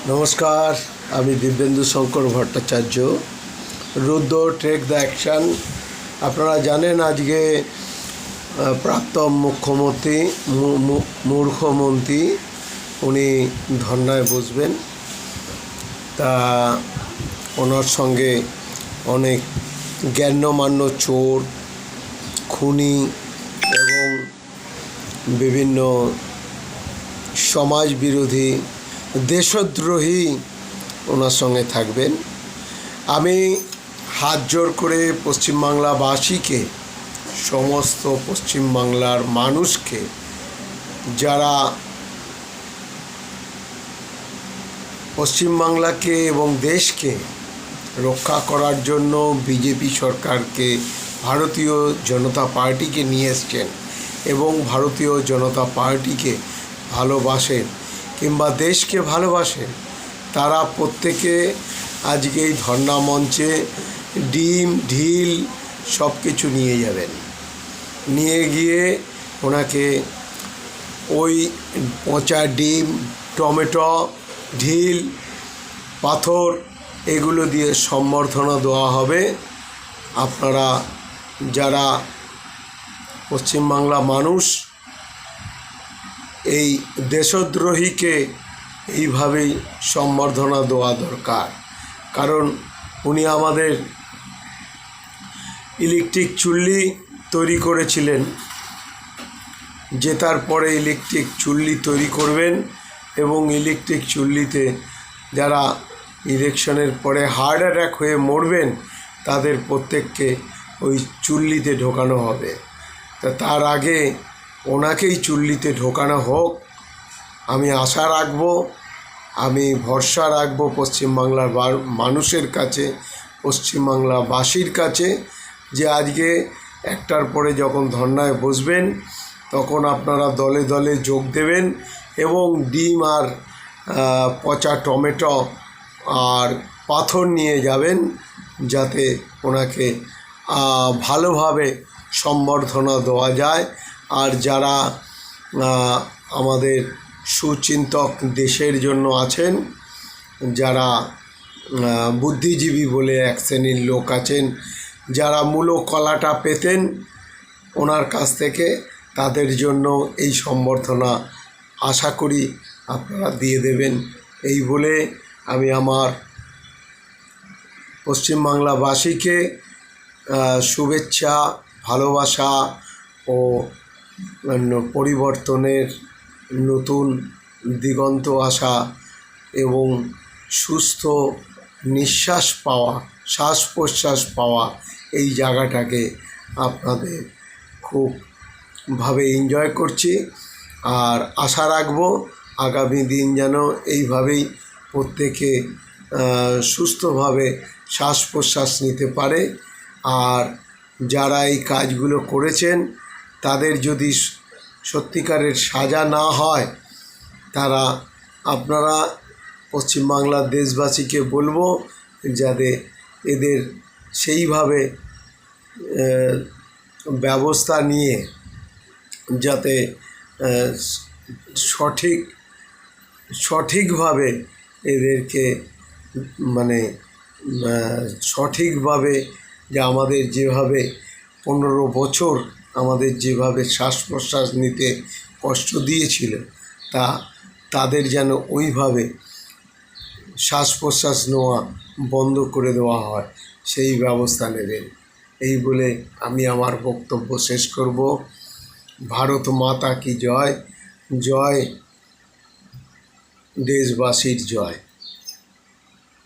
নমস্কার, আমি দিব্যেন্দু শঙ্কর ভট্টাচার্য। রুদ্র take the action. আপনারা জানেন আজকে প্রাক্তন মুখ্যমন্ত্রী উনি ধর্নায় বসবেন। তা ওনার সঙ্গে অনেক গণ্যমান্য চোর, খুনি এবং বিভিন্ন সমাজ বিরোধী, দেশদ্রোহী ওনার সঙ্গে থাকবেন। আমি হাত জোর করে পশ্চিমবাংলাবাসীকে, সমস্ত পশ্চিমবাংলার মানুষকে, যারা পশ্চিমবাংলাকে এবং দেশকে রক্ষা করার জন্য বিজেপি সরকারকে, ভারতীয় জনতা পার্টিকে নিয়ে এসছেন এবং ভারতীয় জনতা পার্টিকে ভালোবাসেন কিংবা দেশকে ভালোবাসেন, তারা প্রত্যেকে আজকে এই ধর্না মঞ্চে ডিম ঢিল সব কিছু নিয়ে যাবেন। নিয়ে গিয়ে ওনাকে ওই পচা ডিম, টমেটো, ঢিল, পাথর এগুলো দিয়ে সম্বর্ধনা দেওয়া হবে। আপনারা যারা পশ্চিমবাংলা মানুষ, এই দেশদ্রোহীকে এইভাবেই সম্বর্ধনা দেওয়া দরকার। কারণ উনি আমাদের ইলেকট্রিক চুল্লি তৈরি করেছিলেন, জেতার পরে ইলেকট্রিক চুল্লি তৈরি করবেন এবং ইলেকট্রিক চুল্লিতে যারা ইলেকশনের পরে হার্ট অ্যাটাক হয়ে মরবেন তাদের প্রত্যেককে ওই চুল্লিতে ঢোকানো হবে। তা তার আগে ওনাকেই চুল্লিতে ঢোকানো হোক। আমি আশা রাখব, আমি ভরসা রাখব পশ্চিমবাংলার মানুষের কাছে, পশ্চিমবাংলাবাসীর কাছে, যে আজকে একটার পরে যখন ধর্নায় বসবেন তখন আপনারা দলে দলে যোগ দেবেন এবং ডিম আর পচা টমেটো আর পাথর নিয়ে যাবেন, যাতে ওনাকে ভালোভাবে সম্বর্ধনা দেওয়া যায়। আর যারা আমাদের সুচিন্তক দেশের জন্য আছেন, যারা বুদ্ধিজীবী বলে এক শ্রেণীর লোক আছেন, যারা মূল কলাটা পেতেন ওনার কাছ থেকে, তাদের জন্য এই সম্বর্ধনা আশা করি আপনারা দিয়ে দেবেন। এই বলে আমি আমার পশ্চিমবাংলাবাসীকে শুভেচ্ছা, ভালোবাসা ও পরিবর্তনের নতুন দিগন্ত আসা এবং সুস্থ নিঃশ্বাস পাওয়া, শ্বাস প্রশ্বাস পাওয়া, এই জায়গাটাকে আপনাদের খুবভাবে এনজয় করছি। আর আশা রাখব আগামী দিন যেন এইভাবেই প্রত্যেকে সুস্থভাবে শ্বাস প্রশ্বাস নিতে পারে। আর যারা এই কাজগুলো করেছেন তাদের যদি সত্যিকারের সাজা না হয়, তারা আপনারা পশ্চিমবাংলার দেশবাসীকে বলবো যাতে এদের সেইভাবে ব্যবস্থা নিয়ে যাতে সঠিকভাবে এদেরকে সঠিকভাবে, যে আমাদের যেভাবে 15 বছর আমাদের যেভাবে শ্বাস প্রশ্বাস নিতে কষ্ট দিয়েছিল, তাদের যেন ওইভাবে শ্বাস প্রশ্বাস নেওয়া বন্ধ করে দেওয়া হয়, সেই ব্যবস্থা নেবেন। এই বলে আমি আমার বক্তব্য শেষ করব। ভারত মাতা কি জয়, জয় দেশবাসীর জয়।